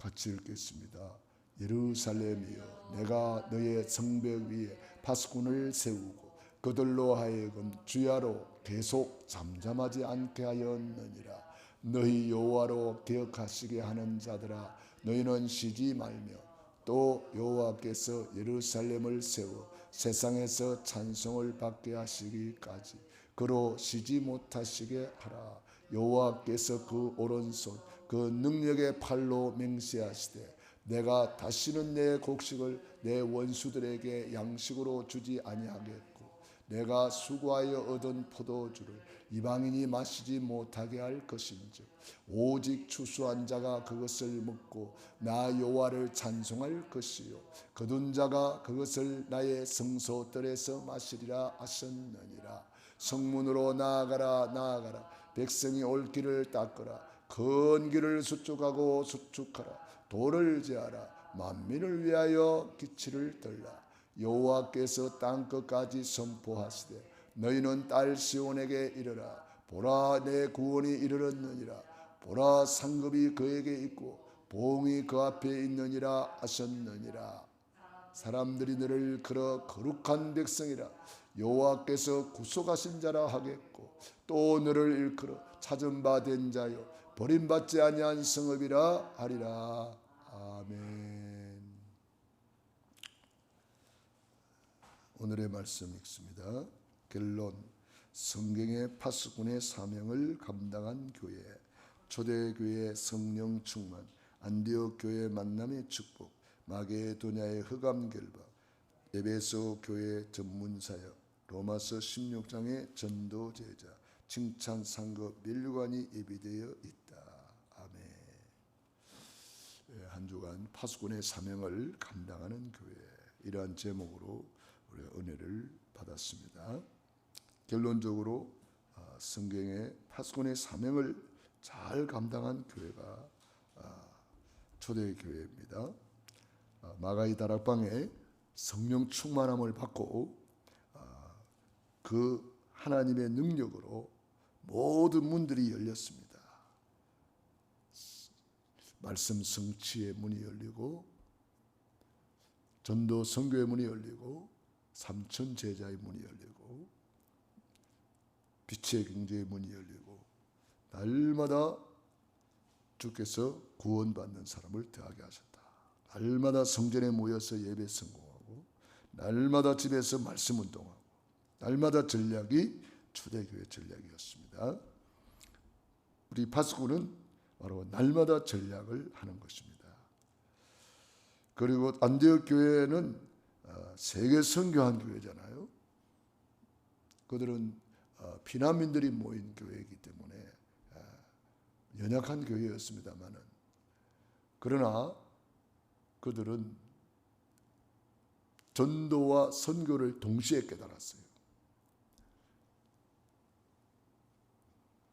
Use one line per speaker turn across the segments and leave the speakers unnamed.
같이 읽겠습니다. 예루살렘이여, 내가 너의 성벽 위에 파수꾼을 세우고 그들로 하여금 주야로 계속 잠잠하지 않게 하였느니라. 너희 여호와로 기억하시게 하는 자들아, 너희는 쉬지 말며 또 여호와께서 예루살렘을 세워 세상에서 찬송을 받게 하시기까지 그로 쉬지 못하시게 하라. 여호와께서 그 오른손 그 능력의 팔로 맹세하시되 내가 다시는 내 곡식을 내 원수들에게 양식으로 주지 아니하겠고 내가 수고하여 얻은 포도주를 이방인이 마시지 못하게 할 것인즉 오직 추수한 자가 그것을 먹고 나 여호와를 찬송할 것이요 거둔 자가 그것을 나의 성소들에서 마시리라 하셨느니라. 성문으로 나아가라 나아가라. 백성이 올 길을 닦으라. 건 길을 수축하고 수축하라. 돌을 제하라. 만민을 위하여 기치를 들라. 여호와께서 땅끝까지 선포하시되 너희는 딸 시온에게 이르라. 보라, 내 구원이 이르렀느니라. 보라, 상급이 그에게 있고 보응이 그 앞에 있느니라 하셨느니라. 사람들이 너를 그러 거룩한 백성이라 여호와께서 구속하신 자라 하겠고 또 너를 일컬어 찾은 바 된 자요 버림받지 아니한 성읍이라 하리라. 아멘. 오늘의 말씀 읽습니다. 결론. 성경의 파수꾼의 사명을 감당한 교회, 초대교회의 성령 충만, 안디옥 교회의 만남의 축복, 마게도냐의 흑암 결박, 에베소 교회 전문사역, 로마서 16장의 전도 제자, 칭찬 상급 면류관이 예비되어 있다. 아멘. 한 주간 파수꾼의 사명을 감당하는 교회, 이러한 제목으로 우리가 은혜를 받았습니다. 결론적으로 성경의 파수꾼의 사명을 잘 감당한 교회가 초대교회입니다. 마가이 다락방에 성령 충만함을 받고 그 하나님의 능력으로 모든 문들이 열렸습니다. 말씀 성취의 문이 열리고 전도 선교의 문이 열리고 삼천 제자의 문이 열리고 빛의 경제의 문이 열리고 날마다 주께서 구원받는 사람을 더하게 하셨다. 날마다 성전에 모여서 예배 성공하고 날마다 집에서 말씀 운동하고 날마다 전략이 초대교회 전략이었습니다. 우리 파수꾼은 바로 날마다 전략을 하는 것입니다. 그리고 안디옥 교회는 세계 선교한 교회잖아요. 그들은 피난민들이 모인 교회이기 때문에 연약한 교회였습니다마는 그러나 그들은 전도와 선교를 동시에 깨달았어요.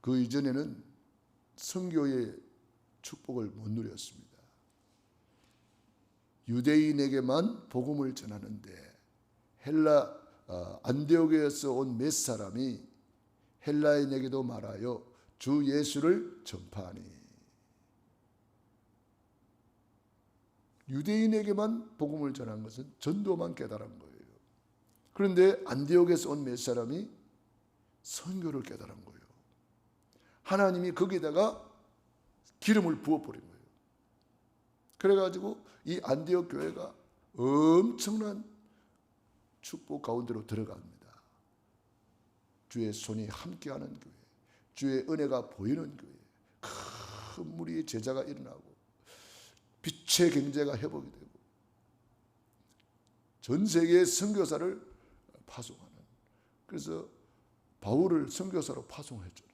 그 이전에는 선교의 축복을 못 누렸습니다. 유대인에게만 복음을 전하는데 안디옥에서 온 몇 사람이 헬라인에게도 말하여 주 예수를 전파하니 유대인에게만 복음을 전한 것은 전도만 깨달은 거예요. 그런데 안디옥에서 온 몇 사람이 선교를 깨달은 거예요. 하나님이 거기다가 기름을 부어버린 거예요. 그래가지고 이 안디옥 교회가 엄청난 축복 가운데로 들어갑니다. 주의 손이 함께하는 교회, 주의 은혜가 보이는 교회, 큰 무리의 제자가 일어나고 빛의 경제가 회복이 되고 전 세계의 선교사를 파송하는, 그래서 바울을 선교사로 파송했잖아요.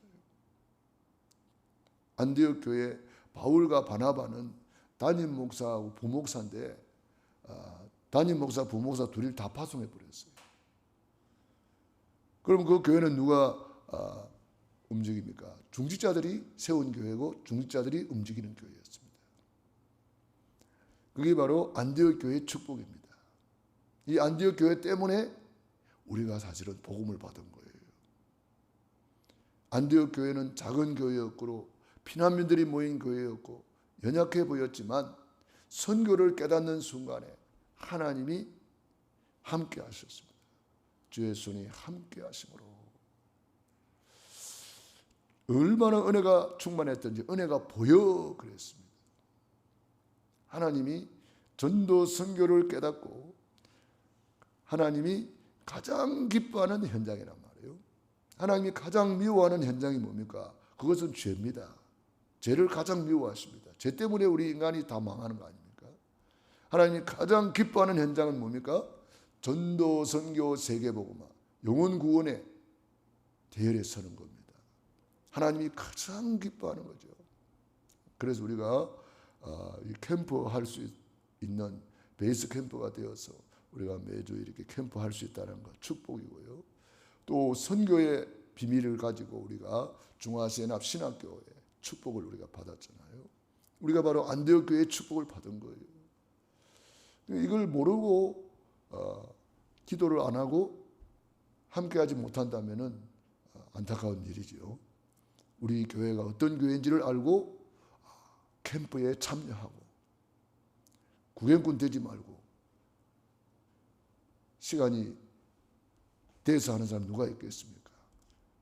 안디옥 교회 바울과 바나바는 담임 목사하고 부목사인데 담임 목사, 부목사 둘이 다 파송해 버렸어요. 그럼 그 교회는 누가 움직입니까? 중직자들이 세운 교회고 중직자들이 움직이는 교회였습니다. 그게 바로 안디옥 교회의 축복입니다. 이 안디옥 교회 때문에 우리가 사실은 복음을 받은 거예요. 안디옥 교회는 작은 교회였고 피난민들이 모인 교회였고 연약해 보였지만 선교를 깨닫는 순간에 하나님이 함께 하셨습니다. 주의 손이 함께 하심으로 얼마나 은혜가 충만했던지 은혜가 보여 그랬습니다. 하나님이 전도 선교를 깨닫고 하나님이 가장 기뻐하는 현장이란 말이에요. 하나님이 가장 미워하는 현장이 뭡니까? 그것은 죄입니다. 죄를 가장 미워하십니다. 죄 때문에 우리 인간이 다 망하는 거 아닙니까? 하나님이 가장 기뻐하는 현장은 뭡니까? 전도, 선교, 세계복음화, 영혼 구원의 대열에 서는 겁니다. 하나님이 가장 기뻐하는 거죠. 그래서 우리가 이 캠프 할 수 있는 베이스 캠프가 되어서 우리가 매주 이렇게 캠프 할 수 있다는 것 축복이고요. 또 선교의 비밀을 가지고 우리가 중화세납 신학교의 축복을 우리가 받았잖아요. 우리가 바로 안디옥 교회의 축복을 받은 거예요. 이걸 모르고 기도를 안 하고 함께하지 못한다면은 안타까운 일이지요. 우리 교회가 어떤 교회인지를 알고 캠프에 참여하고 구경꾼 되지 말고 시간이 돼서 하는 사람 누가 있겠습니까?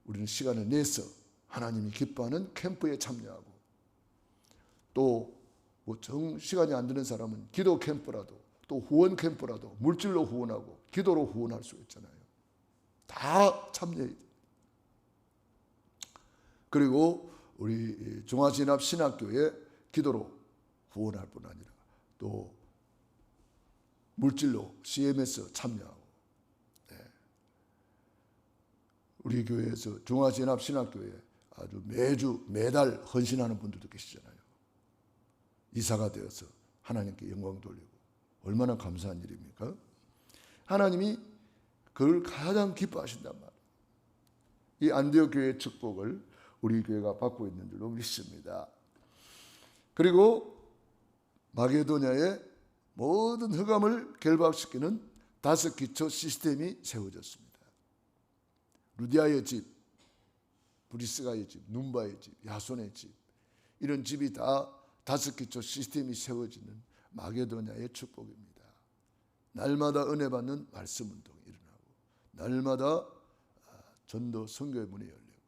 우리는 시간을 내서 하나님이 기뻐하는 캠프에 참여하고 또 뭐 시간이 안 되는 사람은 기도 캠프라도 또 후원 캠프라도 물질로 후원하고 기도로 후원할 수 있잖아요. 다 참여해야 돼요. 그리고 우리 중화진압 신학교에 기도로 후원할 뿐 아니라 또 물질로 CMS 참여하고 우리 교회에서 중화진압 신학교에 아주 매달 헌신하는 분들도 계시잖아요. 이사가 되어서 하나님께 영광 돌리고 얼마나 감사한 일입니까? 하나님이 그걸 가장 기뻐하신단 말이에요. 이 안디옥 교회의 축복을 우리 교회가 받고 있는 줄로 믿습니다. 그리고 마게도냐의 모든 흑암을 결박시키는 5 기초 시스템이 세워졌습니다. 루디아의 집, 브리스가의 집, 눈바의 집, 야손의 집, 이런 집이 다 5 기초 시스템이 세워지는 마게도냐의 축복입니다. 날마다 은혜 받는 말씀 운동이 일어나고 날마다 전도 선교의 문이 열리고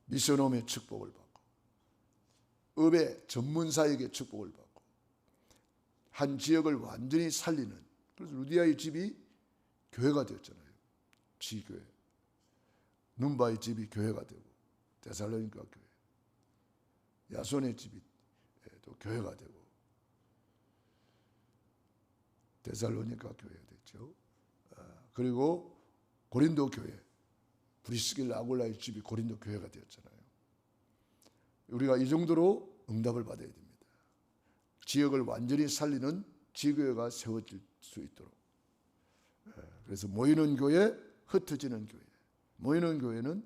미션홈의 축복을 받고 업의 전문사에게 축복을 받고 한 지역을 완전히 살리는, 그래서 루디아의 집이 교회가 되었잖아요. 지교회. 눈바의 집이 교회가 되고 데살로니가 교회, 야손의 집이 또 교회가 되고 데살로니가 교회가 됐죠. 그리고 고린도 교회, 브리스길라 아굴라의 집이 고린도 교회가 되었잖아요. 우리가 이 정도로 응답을 받아야 됩니다. 지역을 완전히 살리는 지교회가 세워질 수 있도록. 그래서 모이는 교회, 흩어지는 교회. 모이는 교회는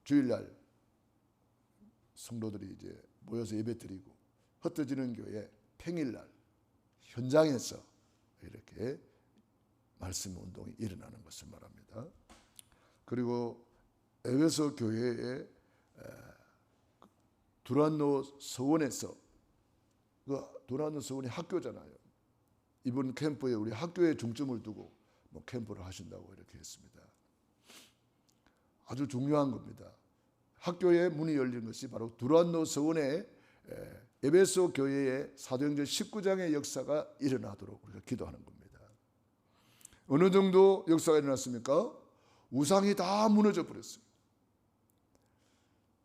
주일날 성도들이 이제 모여서 예배드리고, 흩어지는 교회 평일날 현장에서 이렇게 말씀 운동이 일어나는 것을 말합니다. 그리고 에베소 교회의 두란노 서원에서, 그 두란노 서원이 학교잖아요. 이번 캠프에 우리 학교에 중점을 두고 캠프를 하신다고 이렇게 했습니다. 아주 중요한 겁니다. 학교의 문이 열린 것이 바로 두란노 서원의 에베소 교회의 사도행전 19장의 역사가 일어나도록 우리가 기도하는 겁니다. 어느 정도 역사가 일어났습니까? 우상이 다 무너져 버렸어요.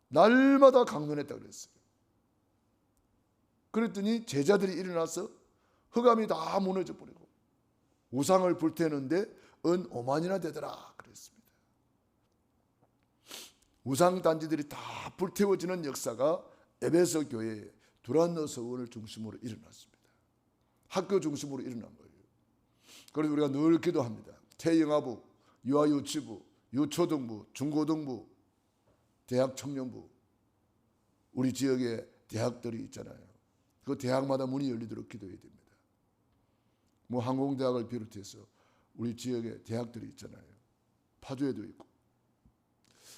날마다 강론했다고 그랬어요. 그랬더니 제자들이 일어나서 흑암이 다 무너져 버리고 우상을 불태우는데 은 5만이나 되더라 그랬습니다. 우상 단지들이 다 불태워지는 역사가 에베소 교회의 두란노 서원을 중심으로 일어났습니다. 학교 중심으로 일어난 거예요. 그래서 우리가 늘 기도합니다. 태영아부, 유아유치부, 유초등부, 중고등부, 대학 청년부, 우리 지역에 대학들이 있잖아요. 그 대학마다 문이 열리도록 기도해야 됩니다. 뭐 항공대학을 비롯해서 우리 지역에 대학들이 있잖아요. 파주에도 있고.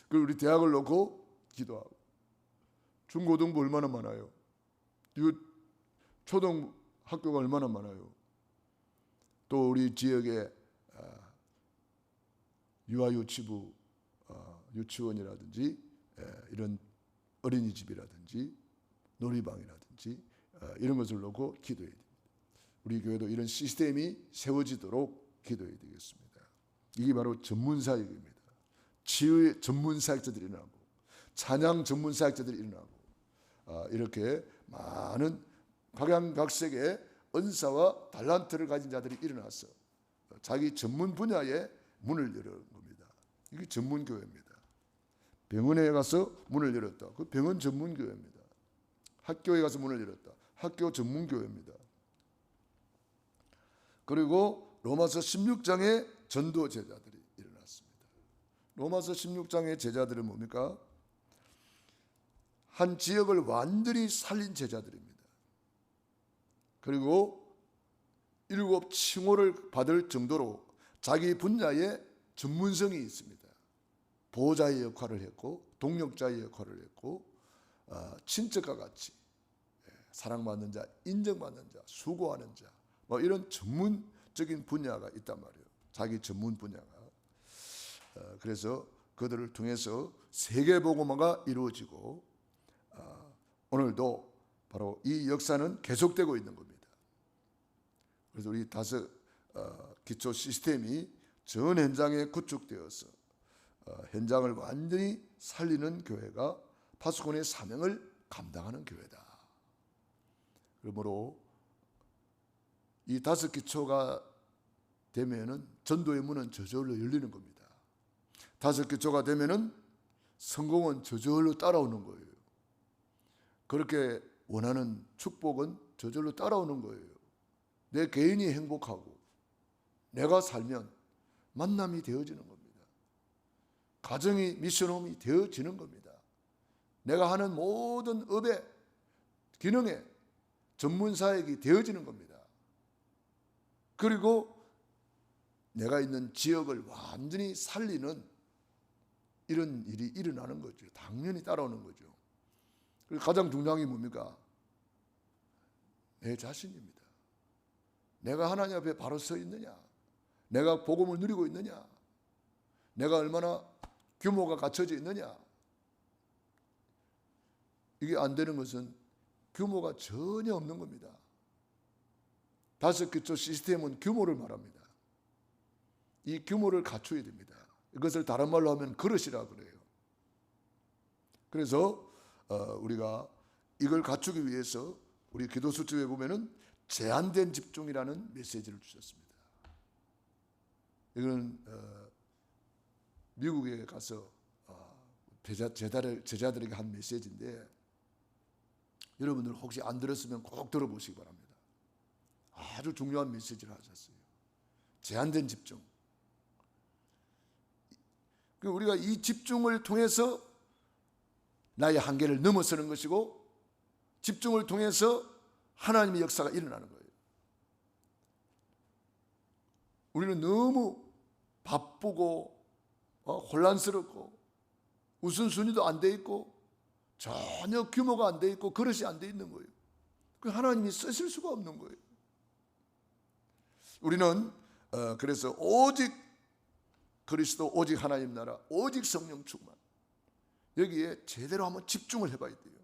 그리고 우리 대학을 놓고 기도하고. 중고등부 얼마나 많아요. 이 초등학교가 얼마나 많아요. 또 우리 지역에 유아유치부, 유치원이라든지 이런 어린이집이라든지 놀이방이라든지 이런 것을 놓고 기도해야 됩니다. 우리 교회도 이런 시스템이 세워지도록 기도해야 되겠습니다. 이게 바로 전문사역입니다. 치유의 전문사역자들이 일어나고 찬양 전문사역자들이 일어나고 이렇게 많은 각양각색의 은사와 달란트를 가진 자들이 일어나서 자기 전문 분야에 문을 여는 겁니다. 이게 전문교회입니다. 병원에 가서 문을 열었다. 그 병원 전문교회입니다. 학교에 가서 문을 열었다. 학교 전문교회입니다. 그리고 로마서 16장의 전도 제자들이 일어났습니다. 로마서 16장의 제자들은 뭡니까? 한 지역을 완전히 살린 제자들입니다. 그리고 7 칭호를 받을 정도로 자기 분야에 전문성이 있습니다. 보호자의 역할을 했고 동력자의 역할을 했고 친척과 같이 사랑받는 자, 인정받는 자, 수고하는 자 뭐 이런 전문적인 분야가 있단 말이에요. 자기 전문 분야가. 그래서 그들을 통해서 세계복음화가 이루어지고 오늘도 바로 이 역사는 계속되고 있는 겁니다. 그래서 우리 5 기초 시스템이 전 현장에 구축되어서 현장을 완전히 살리는 교회가 파수꾼의 사명을 감당하는 교회다. 그러므로 이 5 기초가 되면은 전도의 문은 저절로 열리는 겁니다. 5 기초가 되면은 성공은 저절로 따라오는 거예요. 그렇게 원하는 축복은 저절로 따라오는 거예요. 내 개인이 행복하고 내가 살면 만남이 되어지는 겁니다. 가정이 미션홈이 되어지는 겁니다. 내가 하는 모든 업의 기능에 전문사역이 되어지는 겁니다. 그리고 내가 있는 지역을 완전히 살리는 이런 일이 일어나는 거죠. 당연히 따라오는 거죠. 그리고 가장 중요한 게 뭡니까? 내 자신입니다. 내가 하나님 앞에 바로 서 있느냐? 내가 복음을 누리고 있느냐? 내가 얼마나 규모가 갖춰져 있느냐? 이게 안 되는 것은 규모가 전혀 없는 겁니다. 5 기초 시스템은 규모를 말합니다. 이 규모를 갖춰야 됩니다. 이것을 다른 말로 하면 그릇이라 그래요. 그래서 우리가 이걸 갖추기 위해서 우리 기도 수첩에 보면은 제한된 집중이라는 메시지를 주셨습니다. 이건 미국에 가서 제자들에게 한 메시지인데 여러분들 혹시 안 들었으면 꼭 들어보시기 바랍니다. 아주 중요한 메시지를 하셨어요. 제한된 집중. 우리가 이 집중을 통해서 나의 한계를 넘어서는 것이고 집중을 통해서 하나님의 역사가 일어나는 거예요. 우리는 너무 바쁘고 혼란스럽고 우선순위도 안 돼 있고 전혀 규모가 안 돼 있고 그릇이 안 돼 있는 거예요. 하나님이 쓰실 수가 없는 거예요. 우리는 그래서 오직 그리스도, 오직 하나님 나라, 오직 성령 충만 여기에 제대로 한번 집중을 해봐야 돼요.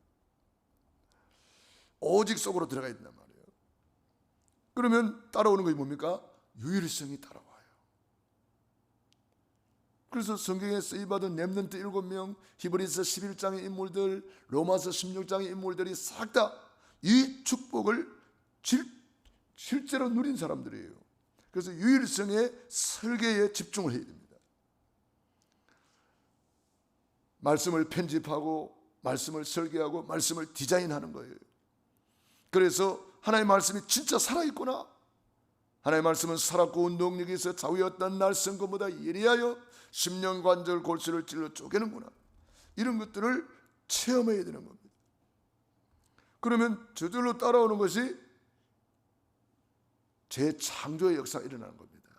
오직 속으로 들어가야 된단 말이에요. 그러면 따라오는 것이 뭡니까? 유일성이 따라와요. 그래서 성경에 쓰임받은 렘넌트 7명, 히브리서 11장의 인물들, 로마서 16장의 인물들이 싹 다 이 축복을 실제로 누린 사람들이에요. 그래서 유일성의 설계에 집중을 해야 됩니다. 말씀을 편집하고 말씀을 설계하고 말씀을 디자인하는 거예요. 그래서 하나님의 말씀이 진짜 살아있구나. 하나님의 말씀은 살았고 운동력이 있어 좌우였던 날 성금보다 예리하여 십년관절 골수를 찔러 쪼개는구나. 이런 것들을 체험해야 되는 겁니다. 그러면 저절로 따라오는 것이 재창조의 역사가 일어나는 겁니다.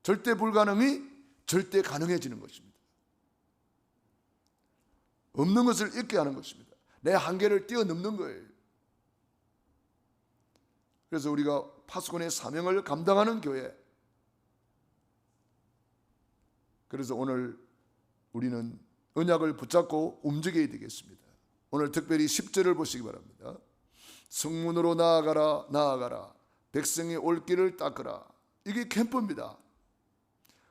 절대 불가능이 절대 가능해지는 것입니다. 없는 것을 있게 하는 것입니다. 내 한계를 뛰어넘는 거예요. 그래서 우리가 파수꾼의 사명을 감당하는 교회, 그래서 오늘 우리는 언약을 붙잡고 움직여야 되겠습니다. 오늘 특별히 10절을 보시기 바랍니다. 성문으로 나아가라 나아가라 백성이 올 길을 닦으라. 이게 캠프입니다.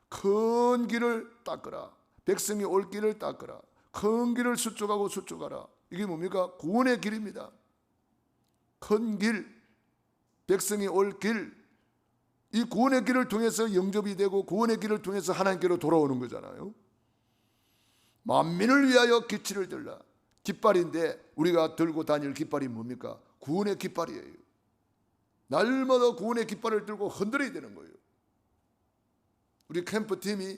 큰 길을 닦으라. 백성이 올 길을 닦으라. 큰 길을 수축하고 수축하라. 이게 뭡니까? 구원의 길입니다. 큰 길, 백성이 올 길, 이 구원의 길을 통해서 영접이 되고 구원의 길을 통해서 하나님께로 돌아오는 거잖아요. 만민을 위하여 기치를 들라. 깃발인데 우리가 들고 다닐 깃발이 뭡니까? 구원의 깃발이에요. 날마다 구원의 깃발을 들고 흔들어야 되는 거예요. 우리 캠프팀이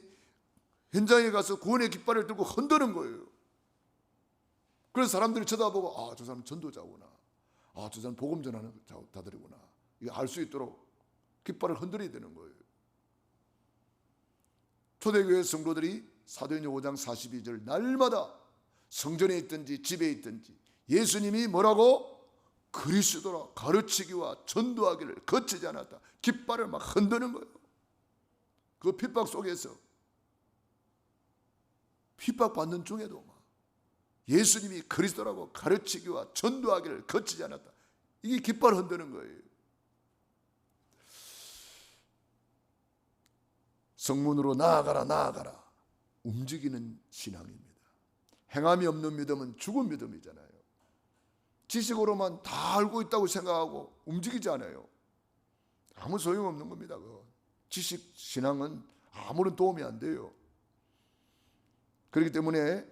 현장에 가서 구원의 깃발을 들고 흔드는 거예요. 그래서 사람들이 쳐다보고 저 사람 전도자구나. 저 사람 복음 전하는 자들이구나. 이거 알 수 있도록 깃발을 흔들어야 되는 거예요. 초대교회 성도들이 사도행전 5장 42절 날마다 성전에 있든지 집에 있든지 예수님이 뭐라고? 그리스도라 가르치기와 전도하기를 거치지 않았다. 깃발을 막 흔드는 거예요. 그 핍박 속에서 핍박받는 중에도 막 예수님이 그리스도라고 가르치기와 전도하기를 거치지 않았다. 이게 깃발 흔드는 거예요. 성문으로 나아가라 나아가라. 움직이는 신앙입니다. 행함이 없는 믿음은 죽은 믿음이잖아요. 지식으로만 다 알고 있다고 생각하고 움직이지 않아요. 아무 소용없는 겁니다. 지식 신앙은 아무런 도움이 안 돼요. 그렇기 때문에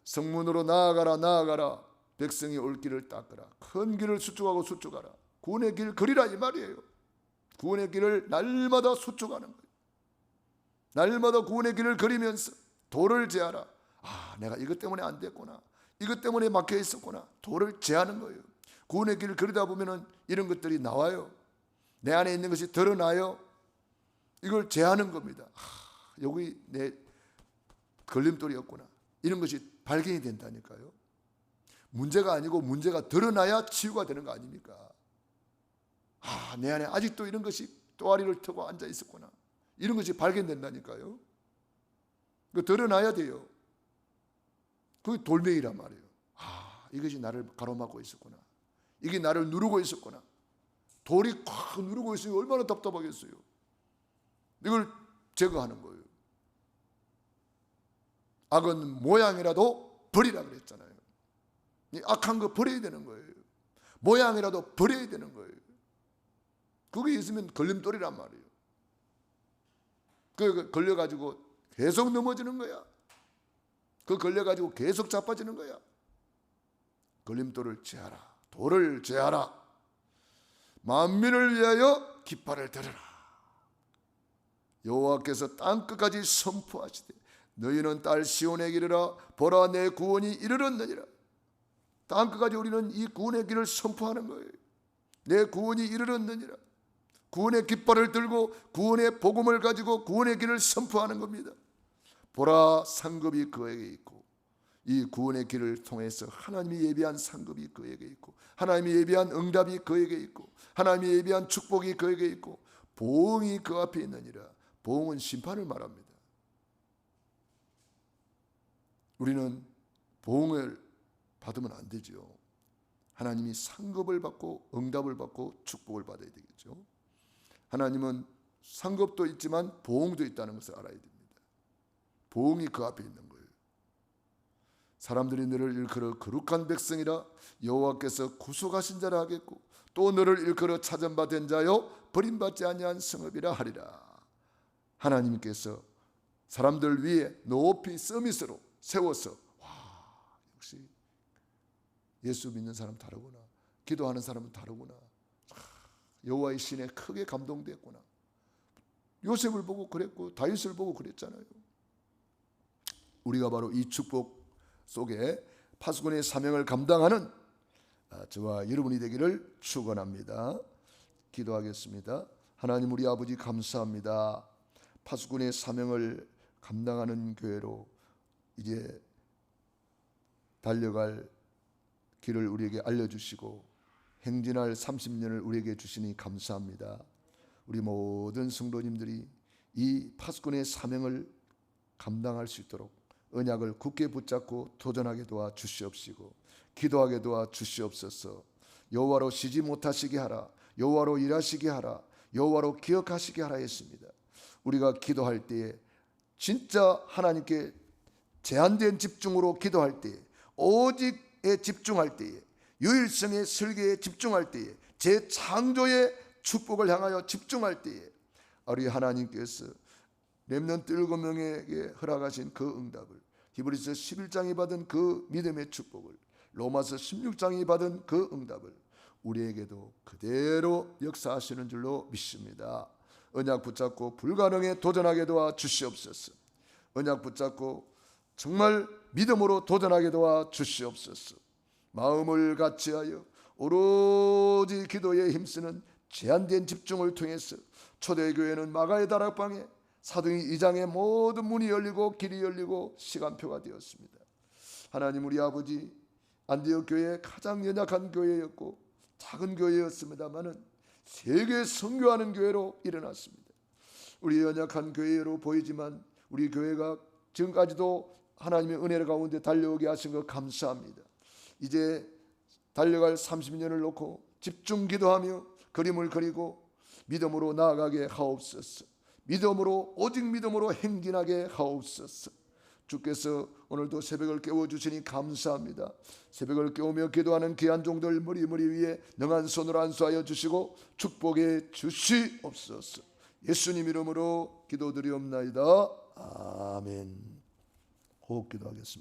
성문으로 나아가라 나아가라 백성이 올 길을 닦으라. 큰 길을 수축하고 수축하라. 구원의 길 걸으라 이 말이에요. 구원의 길을 날마다 수축하는 거예요. 날마다 구원의 길을 걸으면서 도를 제하라. 내가 이것 때문에 안 됐구나. 이것 때문에 막혀 있었구나. 도를 제하는 거예요. 구원의 길을 걸으다 보면은 이런 것들이 나와요. 내 안에 있는 것이 드러나요. 이걸 제하는 겁니다. 여기 내 걸림돌이었구나. 이런 것이 발견이 된다니까요. 문제가 아니고 문제가 드러나야 치유가 되는 거 아닙니까? 내 안에 아직도 이런 것이 또아리를 트고 앉아 있었구나. 이런 것이 발견된다니까요. 그 드러나야 돼요. 그게 돌멩이란 말이에요. 이것이 나를 가로막고 있었구나. 이게 나를 누르고 있었구나. 돌이 꽉 누르고 있으니 얼마나 답답하겠어요. 이걸 제거하는 거예요. 악은 모양이라도 버리라 그랬잖아요. 이 악한 거 버려야 되는 거예요. 모양이라도 버려야 되는 거예요. 그게 있으면 걸림돌이란 말이에요. 그 걸려가지고 계속 넘어지는 거야. 그 걸려가지고 계속 자빠지는 거야. 걸림돌을 제하라. 돌을 제하라. 만민을 위하여 깃발을 들으라. 여호와께서 땅끝까지 선포하시되 너희는 딸 시온에 이르라. 보라 내 구원이 이르렀느니라. 땅끝까지 우리는 이 구원의 길을 선포하는 거예요. 내 구원이 이르렀느니라. 구원의 깃발을 들고 구원의 복음을 가지고 구원의 길을 선포하는 겁니다. 보라 상급이 그에게 있고 이 구원의 길을 통해서 하나님이 예비한 상급이 그에게 있고 하나님이 예비한 응답이 그에게 있고 하나님이 예비한 축복이 그에게 있고 보응이 그 앞에 있느니라. 보응은 심판을 말합니다. 우리는 보응을 받으면 안 되죠. 하나님이 상급을 받고 응답을 받고 축복을 받아야 되겠죠. 하나님은 상급도 있지만 보응도 있다는 것을 알아야 됩니다. 보응이 그 앞에 있는 거예요. 사람들이 너를 일컬어 거룩한 백성이라 여호와께서 구속하신 자라 하겠고 또 너를 일컬어 찾은받은 자요 버림받지 아니한 성읍이라 하리라. 하나님께서 사람들 위에 높이 서밋으로 세워서 역시 예수 믿는 사람 다르구나. 기도하는 사람은 다르구나. 여호와의 신에 크게 감동됐구나. 요셉을 보고 그랬고 다윗을 보고 그랬잖아요. 우리가 바로 이 축복 속에 파수꾼의 사명을 감당하는 저와 여러분이 되기를 축원합니다. 기도하겠습니다. 하나님 우리 아버지 감사합니다. 파수꾼의 사명을 감당하는 교회로 이제 달려갈 길을 우리에게 알려주시고 행진할 30년을 우리에게 주시니 감사합니다. 우리 모든 성도님들이 이 파수꾼의 사명을 감당할 수 있도록 언약을 굳게 붙잡고 도전하게 도와 주시옵시고 기도하게 도와 주시옵소서. 여호와로 쉬지 못하시게 하라, 여호와로 일하시게 하라, 여호와로 기억하시게 하라 했습니다. 우리가 기도할 때에 진짜 하나님께 제한된 집중으로 기도할 때에, 오직에 집중할 때에, 유일성의 설계에 집중할 때에, 재창조의 축복을 향하여 집중할 때에 우리 하나님께서 렘넌트 7명에게 허락하신 그 응답을, 히브리서 11장이 받은 그 믿음의 축복을, 로마서 16장이 받은 그 응답을 우리에게도 그대로 역사하시는 줄로 믿습니다. 언약 붙잡고 불가능에 도전하게 도와 주시옵소서. 언약 붙잡고 정말 믿음으로 도전하게 도와 주시옵소서. 마음을 같이하여 오로지 기도에 힘쓰는 제한된 집중을 통해서 초대교회는 마가의 다락방에 사도행 2장의 모든 문이 열리고 길이 열리고 시간표가 되었습니다. 하나님, 우리 아버지 안디옥 교회 가장 연약한 교회였고 작은 교회였습니다마는 세계 선교하는 교회로 일어났습니다. 우리 연약한 교회로 보이지만 우리 교회가 지금까지도 하나님의 은혜 가운데 달려오게 하신 것 감사합니다. 이제 달려갈 30년을 놓고 집중 기도하며 그림을 그리고 믿음으로 나아가게 하옵소서. 믿음으로, 오직 믿음으로 행진하게 하옵소서. 주께서 오늘도 새벽을 깨워주시니 감사합니다. 새벽을 깨우며 기도하는 귀한 종들 머리 위에 능한 손으로 안수하여 주시고 축복해 주시옵소서. 예수님 이름으로 기도드리옵나이다. 아멘. 호흡 기도하겠습니다.